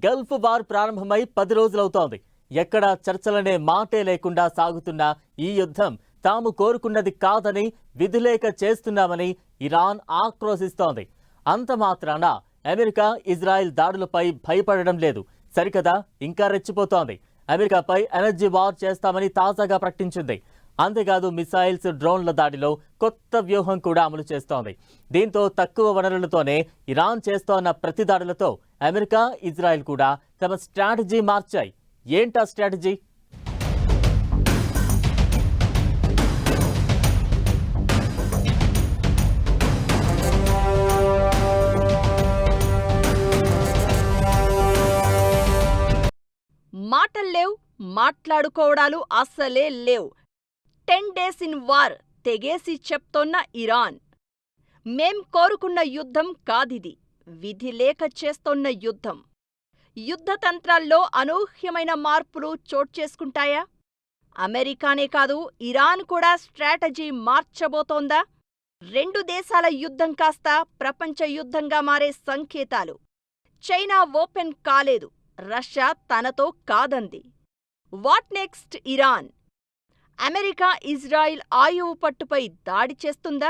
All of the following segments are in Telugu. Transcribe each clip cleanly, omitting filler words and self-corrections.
గల్ఫ్ వార్ ప్రారంభమై 10 రోజులవుతోంది. ఎక్కడా చర్చలనే మాటే లేకుండా సాగుతున్న ఈ యుద్ధం తాము కోరుకున్నది కాదని విధిలేక చేస్తున్నామని ఇరాన్ ఆక్రోశిస్తోంది. అంత మాత్రాన అమెరికా ఇజ్రాయెల్ దాడులపై భయపడడం లేదు. సరికదా ఇంకా రెచ్చిపోతోంది. అమెరికాపై ఎనర్జీ వార్ చేస్తామని తాజాగా ప్రకటించింది. అంతేకాదు మిసైల్స్, డ్రోన్ల దాడిలో కొత్త వ్యూహం కూడా అమలు చేస్తోంది. దీంతో తక్కువ వనరులతోనే ఇరాన్ చేస్తోన్న ప్రతి దాడులతో అమెరికా, ఇజ్రాయెల్ కూడా తమ స్ట్రాటజీ మార్చాయి. ఏంటా స్ట్రాటజీ? మాటల్లేవు, మాట్లాడుకోవడాలు అస్సలే లేవు. 10 days in war తెగేసి చెప్తోన్న ఇరాన్, మేం కోరుకున్న యుద్ధం కాదిది, విధి లేక చేస్తోన్న యుద్ధం. యుద్ధతంత్రాల్లో అనూహ్యమైన మార్పులు చోట్చేసుకుంటాయా? అమెరికానే కాదు, ఇరాన్ కూడా స్ట్రాటజీ మార్చబోతోందా? 2 దేశాల యుద్ధం కాస్త ప్రపంచ యుద్ధంగా మారే సంకేతాలు. చైనా ఓపెన్ కాలేదు, రష్యా తనతో కాదంది. What next Iran? America Israel ఆయువు పట్టుపై దాడి చేస్తుందా?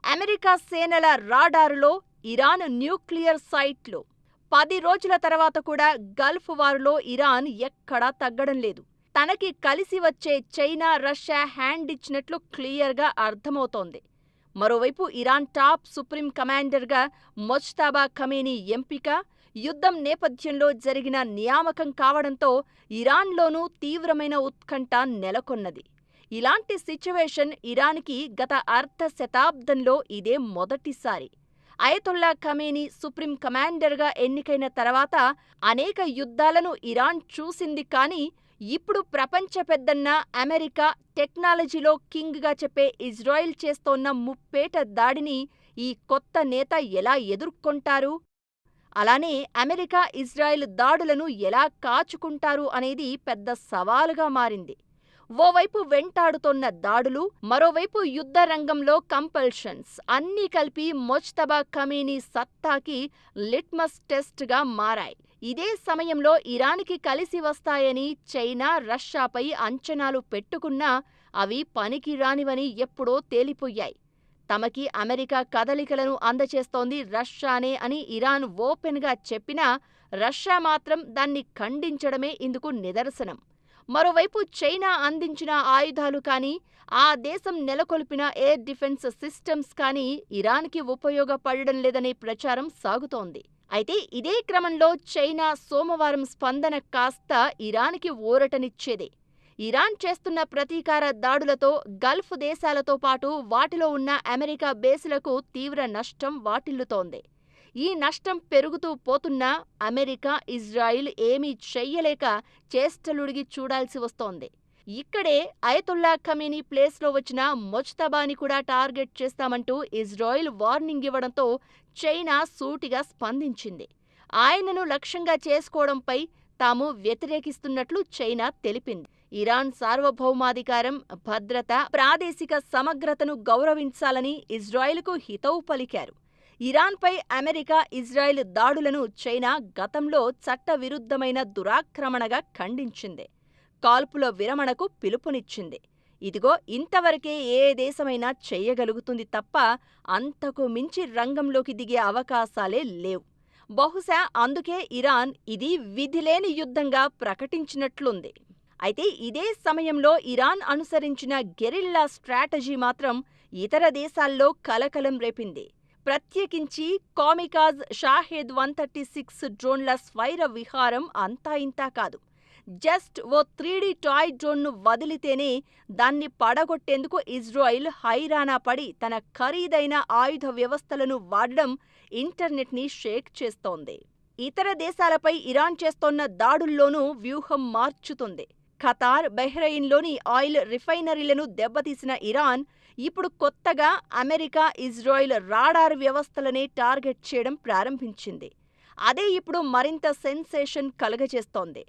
అమెరికా సేనల రాడారులో ఇరాన్ న్యూక్లియర్ సైట్లు. 10 రోజుల తర్వాత కూడా గల్ఫ్ వారులో ఇరాన్ ఎక్కడా తగ్గడం లేదు. తనకి కలిసి వచ్చే చైనా, రష్యా హ్యాండ్ ఇచ్చినట్లు క్లియర్గా అర్థమవుతోంది. మరోవైపు ఇరాన్ టాప్ సుప్రీం కమాండర్గా మొజ్తబా ఖమేనీ ఎంపిక, యుద్ధం నేపథ్యంలో జరిగిన నియామకం కావడంతో ఇరాన్లోనూ తీవ్రమైన ఉత్కంఠ నెలకొన్నది. ఇలాంటి సిచ్యువేషన్ ఇరాన్కి గత అర్ధ శతాబ్దంలో ఇదే మొదటిసారి. అయతొల్లా ఖమేనీ సుప్రీం కమాండర్గా ఎన్నికైన తర్వాత అనేక యుద్ధాలను ఇరాన్ చూసింది. కానీ ఇప్పుడు ప్రపంచ పెద్దన్న అమెరికా, టెక్నాలజీలో కింగ్గా చెప్పే ఇజ్రాయిల్ చేస్తోన్న ముప్పేట దాడిని ఈ కొత్త నేత ఎలా ఎదుర్కొంటారు? అలానే అమెరికా, ఇజ్రాయిల్ దాడులను ఎలా కాచుకుంటారు అనేది పెద్ద సవాలుగా మారింది. ఓవైపు వెంటాడుతోన్న దాడులు, మరోవైపు యుద్ధ రంగంలో కంపల్షన్స్ అన్నీ కలిపి మొజ్తబా ఖమేనీ సత్తాకి లిట్మస్ టెస్ట్గా మారాయి. ఇదే సమయంలో ఇరాన్కి కలిసి వస్తాయని చైనా, రష్యాపై అంచనాలు పెట్టుకున్నా అవి పనికిరానివని ఎప్పుడో తేలిపోయాయి. తమకి అమెరికా కదలికలను అందచేస్తోంది రష్యానే అని ఇరాన్ ఓపెన్గా చెప్పినా రష్యా మాత్రం దాన్ని ఖండించడమే ఇందుకు నిదర్శనం. మరోవైపు చైనా అందించిన ఆయుధాలు కానీ, ఆ దేశం నెలకొల్పిన ఎయిర్ డిఫెన్స్ సిస్టమ్స్ కానీ ఇరాన్కి ఉపయోగపడడం లేదనే ప్రచారం సాగుతోంది. అయితే ఇదే క్రమంలో చైనా సోమవారం స్పందన కాస్త ఇరాన్కి ఊరటనిచ్చేదే. ఇరాన్ చేస్తున్న ప్రతీకార దాడులతో గల్ఫ్ దేశాలతో పాటు వాటిలో ఉన్న అమెరికా బేసులకు తీవ్ర నష్టం వాటిల్లుతోంది. ఈ నష్టం పెరుగుతూ పోతున్నా అమెరికా, ఇజ్రాయిల్ ఏమీ చెయ్యలేక చేష్టలుడిగి చూడాల్సి వస్తోంది. ఇక్కడే అయతొల్లా ఖమేనీ ప్లేస్లో వచ్చిన మొజ్తబాని కూడా టార్గెట్ చేస్తామంటూ ఇజ్రాయిల్ వార్నింగ్ ఇవ్వడంతో చైనా సూటిగా స్పందించింది. ఆయనను లక్ష్యంగా చేసుకోవడంపై తాము వ్యతిరేకిస్తున్నట్లు చైనా తెలిపింది. ఇరాన్ సార్వభౌమాధికారం, భద్రత, ప్రాదేశిక సమగ్రతను గౌరవించాలని ఇజ్రాయిల్కు హితవు పలికారు. ఇరాన్పై అమెరికా, ఇజ్రాయిల్ దాడులను చైనా గతంలో చట్టవిరుద్ధమైన దురాక్రమణగా ఖండించింది. కాల్పుల విరమణకు పిలుపునిచ్చింది. ఇదిగో ఇంతవరకే ఏ దేశమైనా చెయ్యగలుగుతుంది తప్ప అంతకు మించి రంగంలోకి దిగే అవకాశాలే లేవు. బహుశా అందుకే ఇరాన్ ఇది విధిలేని యుద్ధంగా ప్రకటించినట్లుంది. అయితే ఇదే సమయంలో ఇరాన్ అనుసరించిన గెరిల్లా స్ట్రాటజీ మాత్రం ఇతర దేశాల్లో కలకలం రేపింది. ప్రత్యేకించి కామికాజ్ షాహెద్ 136 డ్రోన్ల స్వైర విహారం అంతా ఇంతా కాదు. జస్ట్ ఓ 3D టాయ్ డ్రోన్ను వదిలితేనే దాన్ని పడగొట్టేందుకు ఇజ్రాయిల్ హైరానా పడి తన ఖరీదైన ఆయుధ వ్యవస్థలను వాడడం ఇంటర్నెట్ని షేక్ చేస్తోంది. ఇతర దేశాలపై ఇరాన్ చేస్తోన్న దాడుల్లోనూ వ్యూహం మార్చుతుంది. ఖతార్, బహ్రెయిన్లోని ఆయిల్ రిఫైనరీలను దెబ్బతీసిన ఇరాన్ ఇప్పుడు కొత్తగా అమెరికా, ఇజ్రాయిల్ రాడార్ వ్యవస్థలనే టార్గెట్ చేయడం ప్రారంభించింది. అదే ఇప్పుడు మరింత సెన్సేషన్ కలుగజేస్తోంది.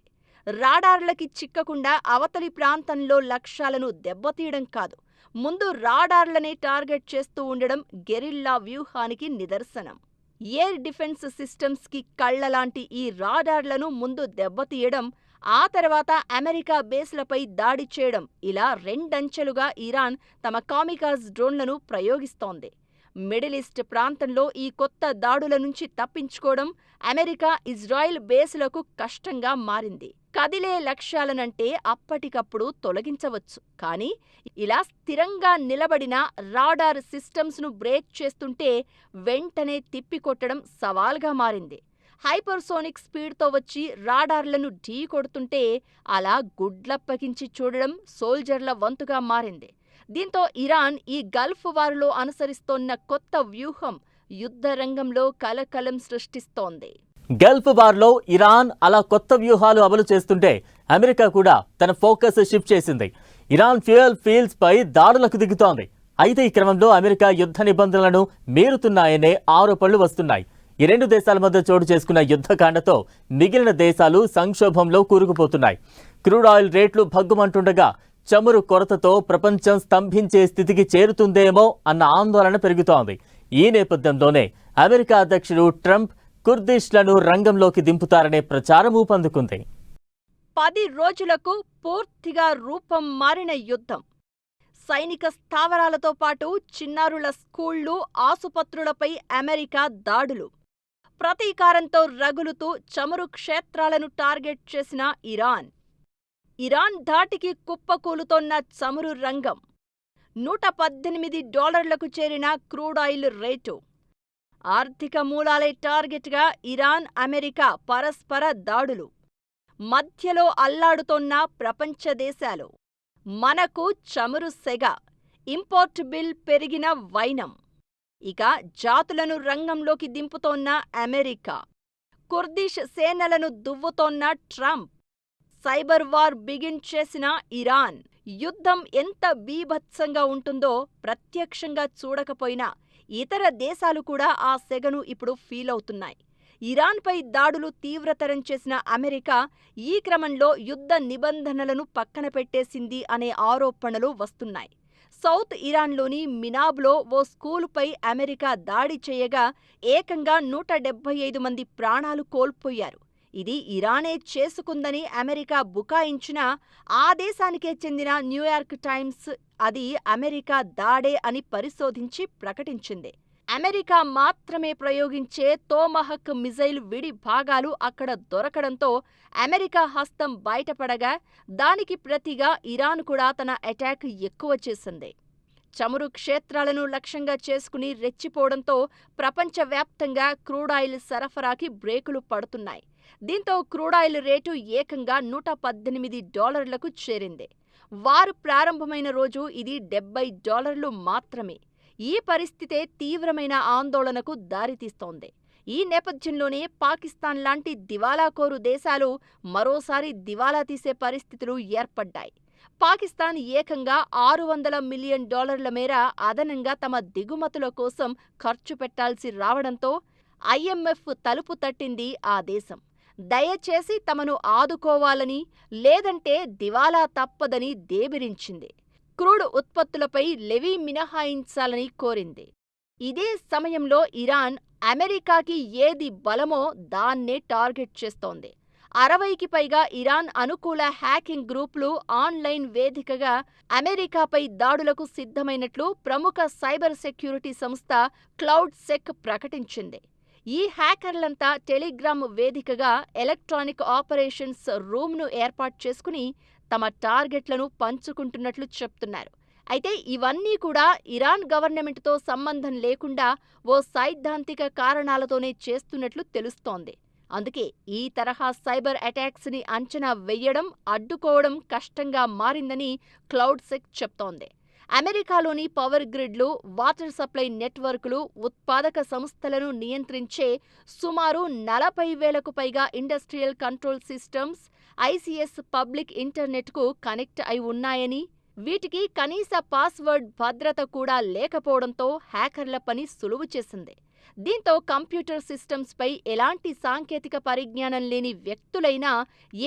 రాడార్లకి చిక్కకుండా అవతలి ప్రాంతంలో లక్ష్యాలను దెబ్బతీయడం కాదు, ముందు రాడార్లనే టార్గెట్ చేస్తూ ఉండడం గెరిల్లా వ్యూహానికి నిదర్శనం. ఎయిర్ డిఫెన్స్ సిస్టమ్స్కి కళ్లలాంటి ఈ రాడార్లను ముందు దెబ్బతీయడం, ఆ తర్వాత అమెరికా బేస్లపై దాడి చేయడం, ఇలా రెండంచెలుగా ఇరాన్ తమ కామికాజ్ డ్రోన్లను ప్రయోగిస్తోంది. మిడిల్ ఈస్ట్ ప్రాంతంలో ఈ కొత్త దాడుల నుంచి తప్పించుకోవడం అమెరికా, ఇజ్రాయెల్ బేస్లకు కష్టంగా మారింది. కదిలే లక్ష్యాలనంటే అప్పటికప్పుడు తొలగించవచ్చు, కానీ ఇలా స్థిరంగా నిలబడిన రాడార్ సిస్టమ్స్ను బ్రేక్ చేస్తుంటే వెంటనే తిప్పికొట్టడం సవాల్గా మారింది. హైపర్సోనిక్ స్పీడ్తో వచ్చి రాడార్లను ఢీ కొడుతుంటే అలా గుడ్లప్పగించి చూడడం సోల్జర్ల వంతుగా మారింది. దీంతో ఇరాన్ ఈ గల్ఫ్ వార్లో అనుసరిస్తోన్న కొత్త వ్యూహం యుద్ధ రంగంలో కలకలం సృష్టిస్తోంది. గల్ఫ్ వార్లో ఇరాన్ అలా కొత్త వ్యూహాలు అమలు చేస్తుంటే అమెరికా కూడా తన ఫోకస్ షిఫ్ట్ చేసింది. ఇరాన్ ఫ్యూయల్ ఫీల్డ్స్ పై దాడులకు దిగుతోంది. అయితే ఈ క్రమంలో అమెరికా యుద్ధ నిబంధనలను మీరుతున్నాయనే ఆరోపణలు వస్తున్నాయి. ఈ రెండు దేశాల మధ్య చోటు చేసుకున్న యుద్ధకాండతో మిగిలిన దేశాలు సంక్షోభంలో కూరుకుపోతున్నాయి. క్రూడ్ ఆయిల్ రేట్లు భగ్గుమంటుండగా చమురు కొరతతో ప్రపంచం స్తంభించే స్థితికి చేరుతుందేమో అన్న ఆందోళన పెరుగుతోంది. ఈ నేపథ్యంలోనే అమెరికా అధ్యక్షుడు ట్రంప్ కుర్దిష్లను రంగంలోకి దింపుతారనే ప్రచారం ఊపందుకుంది. 10 రోజులకు పూర్తిగా రూపం మారిన యుద్ధం. సైనిక స్థావరాలతో పాటు చిన్నారుల స్కూళ్లు, ఆసుపత్రులపై అమెరికా దాడులు. ప్రతీకారంతో రగులుతూ చమురు క్షేత్రాలను టార్గెట్ చేసిన ఇరాన్ ధాటికి కుప్పకూలుతోన్న చమురు రంగం. $118 చేరిన క్రూడాయిల్ రేటు. ఆర్థిక మూలాలే టార్గెట్గా ఇరాన్, అమెరికా పరస్పర దాడులు. మధ్యలో అల్లాడుతోన్న ప్రపంచ దేశాలు. మనకు చమురు సెగ, ఇంపోర్ట్ బిల్ పెరిగిన వైనం. ఇక జాతులను రంగంలోకి దింపుతోన్న అమెరికా. కుర్దిష్ సేనలను దువ్వుతోన్న ట్రంప్. సైబర్ వార్ బిగిన్ చేసిన ఇరాన్. యుద్ధం ఎంత బీభత్సంగా ఉంటుందో ప్రత్యక్షంగా చూడకపోయినా ఇతర దేశాలు కూడా ఆ సెగను ఇప్పుడు ఫీలవుతున్నాయి. ఇరాన్పై దాడులు తీవ్రతరం చేసిన అమెరికా ఈ క్రమంలో యుద్ధ నిబంధనలను పక్కన పెట్టేసింది అనే ఆరోపణలు వస్తున్నాయి. సౌత్ ఇరాన్లోని మినాబ్లో ఓ స్కూలుపై అమెరికా దాడి చేయగా ఏకంగా 175 మంది ప్రాణాలు కోల్పోయారు. ఇది ఇరానే చేసుకుందని అమెరికా బుకాయించినా ఆ దేశానికే చెందిన న్యూయార్క్ టైమ్స్ అది అమెరికా దాడే అని పరిశోధించి ప్రకటించింది. అమెరికా మాత్రమే ప్రయోగించే తోమహక్ మిజైల్ విడి భాగాలు అక్కడ దొరకడంతో అమెరికా హస్తం బయటపడగా దానికి ప్రతిగా ఇరాన్ కూడా తన అటాక్ ఎక్కువ చేసింది. చమురు క్షేత్రాలను లక్ష్యంగా చేసుకుని రెచ్చిపోవడంతో ప్రపంచవ్యాప్తంగా క్రూడాయిల్ సరఫరాకి బ్రేకులు పడుతున్నాయి. దీంతో క్రూడాయిల్ రేటు ఏకంగా $118కు చేరింది. వారు ప్రారంభమైన రోజు ఇది $70 మాత్రమే. ఈ పరిస్థితే తీవ్రమైన ఆందోళనకు దారితీస్తోంది. ఈ నేపథ్యంలోనే పాకిస్తాన్ లాంటి దివాలాకోరు దేశాలు మరోసారి దివాలా తీసే పరిస్థితులు ఏర్పడ్డాయి. పాకిస్తాన్ ఏకంగా $600 మిలియన్ మేర అదనంగా తమ దిగుమతుల కోసం ఖర్చు పెట్టాల్సి రావడంతో IMF తలుపు తట్టింది ఆ దేశం. దయచేసి తమను ఆదుకోవాలని, లేదంటే దివాలా తప్పదని దేబిరించింది. క్రూడ్ ఉత్పత్తులపై లెవీ మినహాయించాలని కోరింది. ఇదే సమయంలో ఇరాన్ అమెరికాకి ఏది బలమో దాన్నే టార్గెట్ చేస్తోంది. 60కి పైగా ఇరాన్ అనుకూల హ్యాకింగ్ గ్రూపులు ఆన్లైన్ వేదికగా అమెరికాపై దాడులకు సిద్ధమైనట్లు ప్రముఖ సైబర్ సెక్యూరిటీ సంస్థ క్లౌడ్ సెక్ ప్రకటించింది. ఈ హ్యాకర్లంతా టెలిగ్రామ్ వేదికగా ఎలక్ట్రానిక్ ఆపరేషన్స్ రూమ్ను ఏర్పాటు చేసుకుని తమ టార్గెట్లను పంచుకుంటున్నట్లు చెప్తున్నారు. అయితే ఇవన్నీ కూడా ఇరాన్ గవర్నమెంట్తో సంబంధం లేకుండా ఓ సైద్ధాంతిక కారణాలతోనే చేస్తున్నట్లు తెలుస్తోంది. అందుకే ఈ తరహా సైబర్ అటాక్స్ని అంచనా వెయ్యడం, అడ్డుకోవడం కష్టంగా మారిందని క్లౌడ్ సెక్ చెప్తోంది. అమెరికాలోని పవర్ గ్రిడ్లు, వాటర్ సప్లై నెట్వర్క్లు, ఉత్పాదక సంస్థలను నియంత్రించే సుమారు 40,000కు పైగా industrial control systems, ICS public ఇంటర్నెట్కు కనెక్ట్ అయి ఉన్నాయని, వీటికి కనీస పాస్వర్డ్ భద్రత కూడా లేకపోవడంతో హ్యాకర్ల పని సులువు చేసింది. దీంతో కంప్యూటర్ సిస్టమ్స్పై ఎలాంటి సాంకేతిక పరిజ్ఞానం లేని వ్యక్తులైనా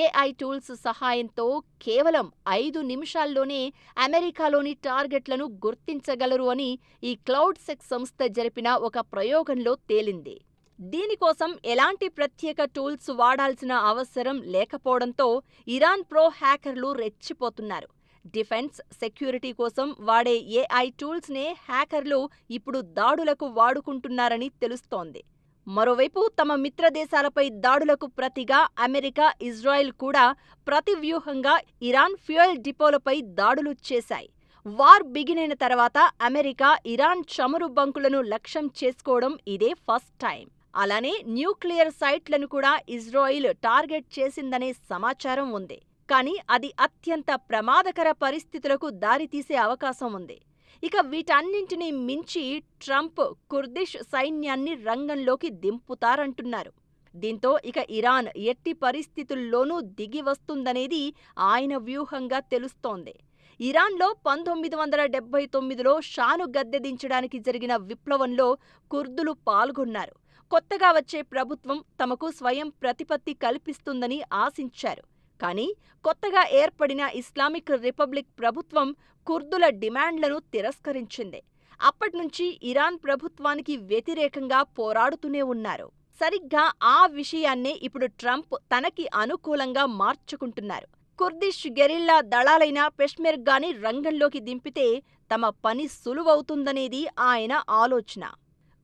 AI టూల్స్ సహాయంతో కేవలం 5 నిమిషాల్లోనే అమెరికాలోని టార్గెట్లను గుర్తించగలరు అని ఈ క్లౌడ్ సెక్ సంస్థ జరిపిన ఒక ప్రయోగంలో తేలింది. దీనికోసం ఎలాంటి ప్రత్యేక టూల్స్ వాడాల్సిన అవసరం లేకపోవడంతో ఇరాన్ ప్రో హ్యాకర్లు రెచ్చిపోతున్నారు. డిఫెన్స్, సెక్యూరిటీ కోసం వాడే ఏఐ టూల్స్నే హ్యాకర్లు ఇప్పుడు దాడులకు వాడుకుంటున్నారని తెలుస్తోంది. మరోవైపు తమ మిత్రదేశాలపై దాడులకు ప్రతిగా అమెరికా, ఇజ్రాయెల్ కూడా ప్రతివ్యూహంగా ఇరాన్ ఫ్యూయల్ డిపోలపై దాడులు చేశాయి. వార్ బిగినైన తర్వాత అమెరికా ఇరాన్ చమురు బంకులను లక్ష్యం చేసుకోవడం ఇదే ఫస్ట్ టైం. అలానే న్యూక్లియర్ సైట్లను కూడా ఇజ్రాయిల్ టార్గెట్ చేసిందనే సమాచారం ఉంది. కానీ అది అత్యంత ప్రమాదకర పరిస్థితులకు దారితీసే అవకాశం ఉంది. ఇక వీటన్నింటినీ మించి ట్రంప్ కుర్దిష్ సైన్యాన్ని రంగంలోకి దింపుతారంటున్నారు. దీంతో ఇక ఇరాన్ ఎట్టి పరిస్థితుల్లోనూ దిగి వస్తుందనేది ఆయన వ్యూహంగా తెలుస్తోంది. ఇరాన్లో 1979లో షాను గద్దెదించడానికి జరిగిన విప్లవంలో కుర్దులు పాల్గొన్నారు. కొత్తగా వచ్చే ప్రభుత్వం తమకు స్వయం ప్రతిపత్తి కల్పిస్తుందని ఆశించారు. కానీ కొత్తగా ఏర్పడిన ఇస్లామిక్ రిపబ్లిక్ ప్రభుత్వం కుర్దుల డిమాండ్లను తిరస్కరించింది. అప్పట్నుంచి ఇరాన్ ప్రభుత్వానికి వ్యతిరేకంగా పోరాడుతూనే ఉన్నారు. సరిగ్గా ఆ విషయాన్నే ఇప్పుడు ట్రంప్ తనకి అనుకూలంగా మార్చుకుంటున్నారు. కుర్దిష్ గెరిల్లా దళాలైన పెష్మెర్గాని రంగంలోకి దింపితే తమ పని సులువవుతుందనేది ఆయన ఆలోచన.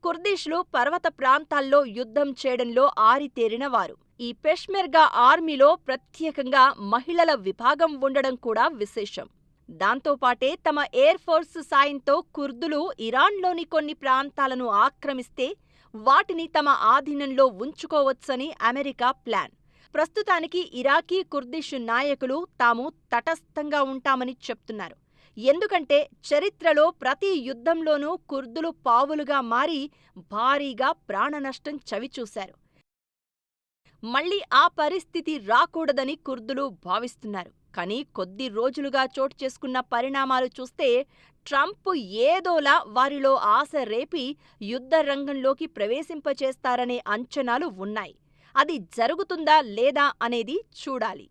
కుర్దిష్లు పర్వత ప్రాంతాల్లో యుద్ధం చేయడంలో ఆరితేరినవారు. ఈ పెష్మెర్గా ఆర్మీలో ప్రత్యేకంగా మహిళల విభాగం ఉండడం కూడా విశేషం. దాంతోపాటే తమ ఎయిర్ ఫోర్స్ సాయంతో కుర్దులు ఇరాన్లోని కొన్ని ప్రాంతాలను ఆక్రమిస్తే వాటిని తమ ఆధీనంలో ఉంచుకోవచ్చని అమెరికా ప్లాన్. ప్రస్తుతానికి ఇరాకీ కుర్దిష్ నాయకులు తాము తటస్థంగా ఉంటామని చెప్తున్నారు. ఎందుకంటే చరిత్రలో ప్రతి యుద్ధంలోనూ కుర్దులు పావులుగా మారి భారీగా ప్రాణనష్టం చవిచూశారు. మళ్లీ ఆ పరిస్థితి రాకూడదని కుర్దులు భావిస్తున్నారు. కానీ కొద్ది రోజులుగా చోటు చేసుకున్న పరిణామాలు చూస్తే ట్రంప్ ఏదోలా వారిలో ఆశ రేపి యుద్ధ రంగంలోకి ప్రవేశింపచేస్తారనే అంచనాలు ఉన్నాయి. అది జరుగుతుందా లేదా అనేది చూడాలి.